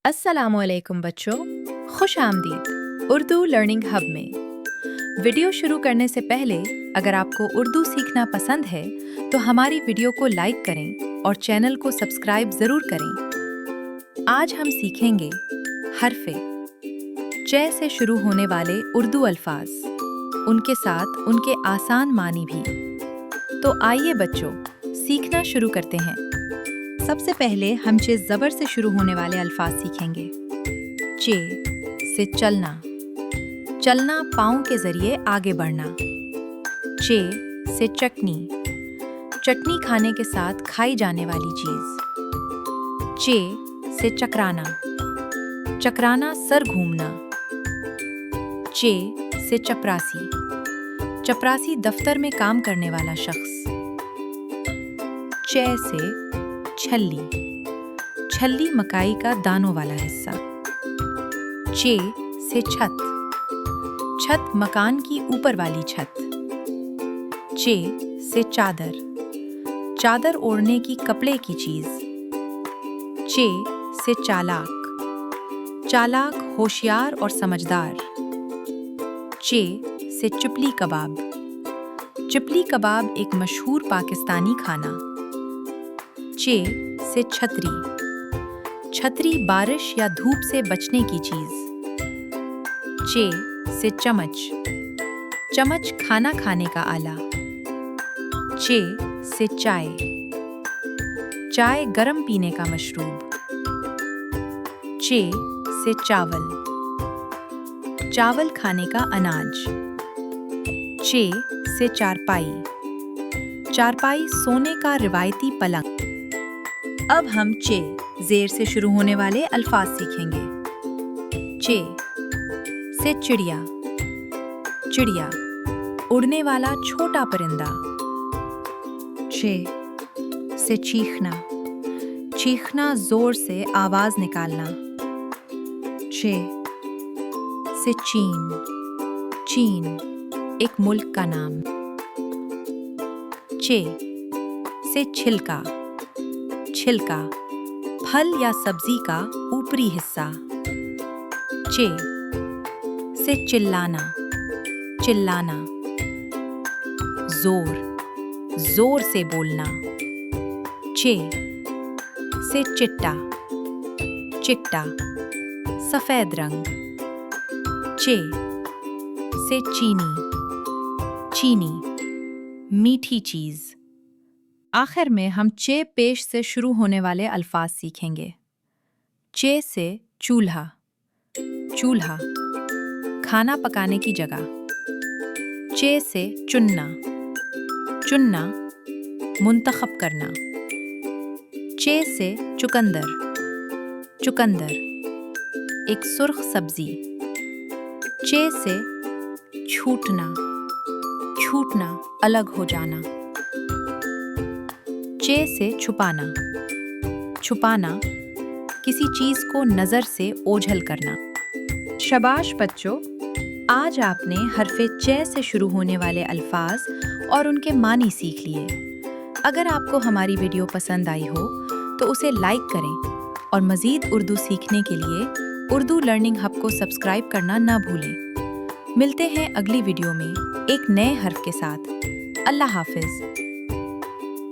अस्सलामुअलैकुम बच्चों, खुश आमदीद उर्दू लर्निंग हब में। वीडियो शुरू करने से पहले अगर आपको उर्दू सीखना पसंद है तो हमारी वीडियो को लाइक करें और चैनल को सब्सक्राइब ज़रूर करें। आज हम सीखेंगे हरफ़े च से शुरू होने वाले उर्दू अल्फाज, उनके साथ उनके आसान मानी भी। तो आइए बच्चों, सीखना शुरू करते हैं। सबसे पहले हम चे ज़बर से शुरू होने वाले अल्फाज सीखेंगे। चे से चलना, चलना पाँव के जरिए आगे बढ़ना। चे से चटनी, चटनी खाने के साथ खाई जाने वाली चीज़। चे से चकराना, चकराना सर घूमना। चे से चपरासी, चपरासी दफ्तर में काम करने वाला शख्स। चे से छल्ली, छल्ली मकाई का दानों वाला हिस्सा। चे से छत, छत मकान की ऊपर वाली छत। चे से चादर, चादर ओढ़ने की कपड़े की चीज। चे से चालाक, चालाक होशियार और समझदार। चे से चिपली कबाब, चिपली कबाब एक मशहूर पाकिस्तानी खाना। चे से छतरी, छतरी बारिश या धूप से बचने की चीज। चे से चम्मच, चम्मच खाना खाने का आला। चे से चाय, चाय गरम पीने का मशरूब। चे से चावल, चावल खाने का अनाज। चे से चारपाई, चारपाई सोने का रिवायती पलंग। अब हम चे जेर से शुरू होने वाले अल्फाज सीखेंगे। चे से चिड़िया, चिड़िया उड़ने वाला छोटा परिंदा। चे से चीखना, चीखना जोर से आवाज निकालना। चे से चीन, चीन एक मुल्क का नाम। चे से छिलका, छिलका फल या सब्जी का ऊपरी हिस्सा। चे से चिल्लाना, चिल्लाना जोर, जोर से बोलना। चे से चिट्टा, चिट्टा सफेद रंग। चे से चीनी, चीनी मीठी चीज। आखिर में हम चे पेश से शुरू होने वाले अल्फाज सीखेंगे। चे से चूल्हा, चूल्हा खाना पकाने की जगह। चे से चुन्ना, चुन्ना मुंतखब करना। चे से चुकंदर, चुकंदर एक सुर्ख सब्जी। चे से छूटना, छूटना अलग हो जाना। चे से छुपाना, छुपाना किसी चीज को नजर से ओझल करना। शाबाश बच्चों, आज आपने हरफे चे से शुरू होने वाले अल्फाज और उनके मानी सीख लिए। अगर आपको हमारी वीडियो पसंद आई हो तो उसे लाइक करें और मज़ीद उर्दू सीखने के लिए उर्दू लर्निंग हब को सब्सक्राइब करना ना भूलें। मिलते हैं अगली वीडियो में एक नए हर्फ के साथ। अल्लाह हाफिज़।